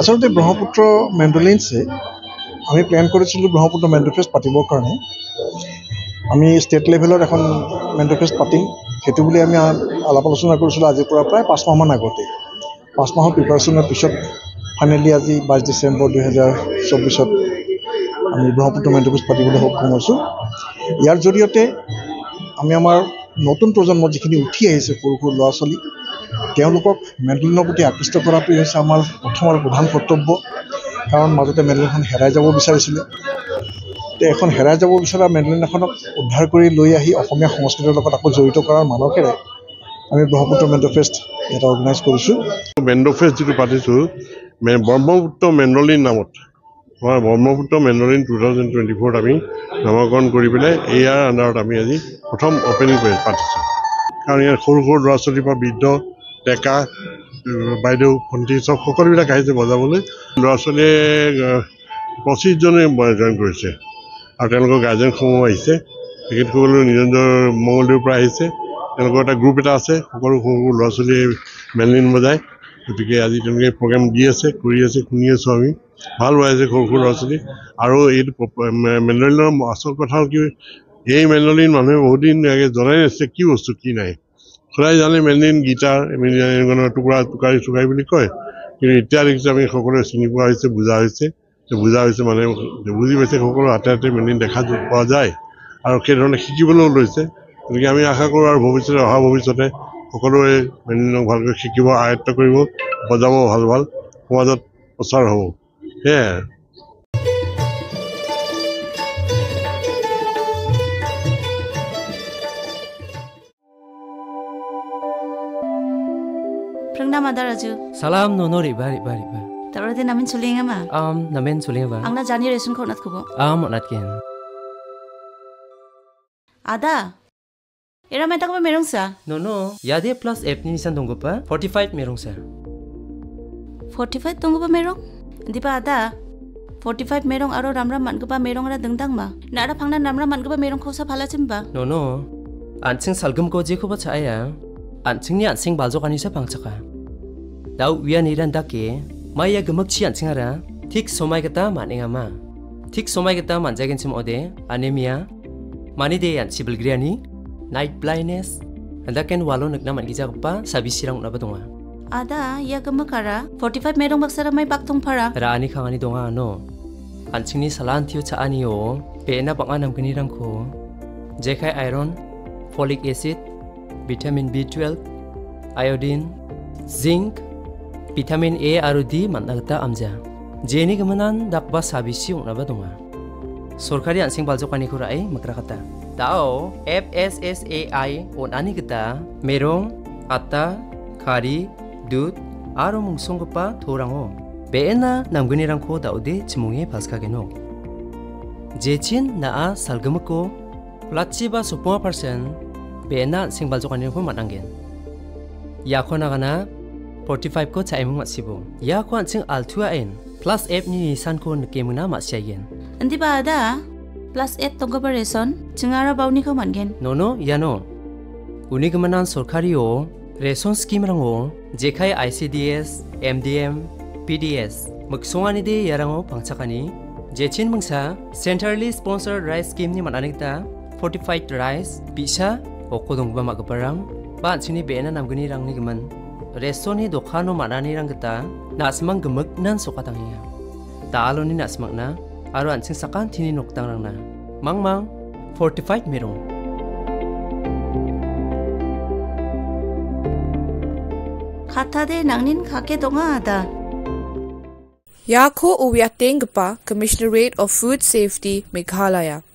আচলতে ব্ৰহ্মপুত্ৰ মেণ্ডলিনছে আমি প্লেন কৰিছিলোঁ ব্ৰহ্মপুত্ৰ মেণ্ডো ফেষ্ট পাতিবৰ কাৰণে। আমি ষ্টেট লেভেলত এখন মেণ্ডো ফেষ্ট পাতিম সেইটো বুলি আমি আলাপ আলোচনা কৰিছিলোঁ আজিৰ পৰা প্ৰায় 5 মাহমান আগতে। 5 মাহৰ প্ৰিপাৰেশ্যনৰ পিছত ফাইনেলি আজি 22 ডিচেম্বৰ 2024 আমি ব্ৰহ্মপুত্ৰ মেণ্ডো ফেষ্ট পাতিবলৈ সক্ষম হৈছোঁ। ইয়াৰ জৰিয়তে আমি আমাৰ নতুন প্ৰজন্ম যিখিনি উঠি আহিছে সৰু সৰু ল'ৰা ছোৱালী তেওঁলোকক মেণ্ডলিনৰ প্ৰতি আকৃষ্ট কৰাটোৱে হৈছে আমাৰ প্ৰথম আৰু প্ৰধান কৰ্তব্য। কাৰণ মাজতে মেণ্ডলিনখন হেৰাই যাব বিচাৰিছিলে। এখন হেৰাই যাব বিচৰা মেণ্ডলিন এখনক উদ্ধাৰ কৰি লৈ আহি অসমীয়া সংস্কৃতিৰ লগত আকৌ জড়িত কৰাৰ মানসেৰে আমি ব্ৰহ্মপুত্ৰ মেণ্ডো ফেষ্ট এটা অৰ্গেনাইজ কৰিছোঁ। মেণ্ডো ফেষ্ট যিটো পাতিছোঁ ব্ৰহ্মপুত্ৰ মেণ্ডলিন নামত ব্ৰহ্মপুত্ৰ মেণ্ডলিন 2024 আমি নামকৰণ কৰি পেলাই ইয়াৰ আণ্ডাৰত আমি আজি প্ৰথম অপেনিং পাতিছোঁ। কাৰণ ইয়াৰ সৰু সৰু ল'ৰা ছোৱালীৰ পৰা বৃদ্ধ ডেকা বাইদেউ ভণ্টি চব সকলোবিলাক আহিছে বজাবলৈ। ল'ৰা ছোৱালীয়ে 25 জনে জইন কৰিছে আৰু তেওঁলোকৰ গাৰ্জেনসমূহ আহিছে। তেখেতসকলে নিজৰ নিজৰ মঙলদৈৰ পৰা আহিছে। তেওঁলোকৰ এটা গ্ৰুপ এটা আছে সকলো সৰু সৰু ল'ৰা ছোৱালীয়ে মেণ্ডলিন বজায়। গতিকে আজি তেওঁলোকে প্ৰগ্ৰেম দি আছে কৰি আছে শুনি আছোঁ আমি। ভাল পাইছে সৰু সৰু ল'ৰা ছোৱালী। আৰু এইটো মেণ্ডলিনৰ আচল কথা হ'ল কি এই মেণ্ডলিন মানুহে বহুত দিন আগে জনাই নাছিলে কি বস্তু কি নাই। সদায় জানে মেণ্ডলিন গীটাৰ টুকুৰা টুকাৰি চুকাৰি বুলি কয়। কিন্তু এতিয়া দেখিছোঁ আমি সকলোৱে চিনি পোৱা হৈছে বুজা হৈছে মানে বুজি পাইছে সকলো হাতে হাতে মেণ্ডলিন দেখা পোৱা যায় আৰু সেইধৰণে শিকিবলৈও লৈছে। গতিকে আমি আশা কৰোঁ আৰু অহা ভৱিষ্যতে সকলোৱে মেণ্ডলিনক ভালকৈ শিকিব আয়ত্ব কৰিব বজাব ভাল সমাজত প্ৰচাৰ হ'ব সেয়াই। Ada Raju. Salam nono riba. Taruh dia namin suling ama. Namen suling ba. Angna jani resun kau nat kubo. Nat ken. Ada. Era meta ko merong sa. Nono. Yade plus F ni nisan tunggu pa. 45 merong sa. 45 tunggu pa merong. Di pa ada. 45 merong aro ramram man ko pa merong ara dengdang ma. Na ara phangna ramram man ko pa merong kau sa phala chimba. Nono. Ansing salgum ko je ko ba chaya. Ansing ni ansing baljo kanisa pangchaka. Daw wian iran dake maya gemak chi ansingara thik somai kata manenga ma thik somai kata manjagen sim ode anemia mani de ansi belgriani night blindness andaken walo nakna man gija pa sabi sirang na badonga ada ya gemakara 45 merong baksara mai baktung phara rani khangani donga no ansingni salan thiu cha ani o pena banga namgni rangko jekai iron folic acid vitamin B12 iodine zinc Vitamin A aru D managta amja. Jeni kemanan dakba sabisi unaba donga. Sorkari ansing baljokani kurai makrakata. Tao FSSAI on ani kita merong ata kari dud aru mungsongpa thorango. Beena namguni rangko daude chimunge paskageno. Jechin naa salgamako platchiba 10% beena ansing baljokani ko manangen. Yakona kana 45 ko chaimung masibo ya ko ansing altua en plus f ni nisan ko nkemuna masyagen andi ba ada plus f tongga reson chingara bauni ko mangen no yano uni kemanan sorkari o reson scheme rango jekai ICDS MDM PDS muksongani de yarango pangchakani jechin mungsa centrally sponsored rice scheme ni mananita fortified rice bisa okodongba magaparang ba chini bena namguni rangni geman Resoni dokano manani rang kita nasmang gemek nan sokatangiya. Talo ni nasmak na aro ansing sakan tini noktang rang na. Mang 45 merong. Kata de nangnin kake donga ada. Yako uwiateng gpa Commissionerate of Food Safety Meghalaya.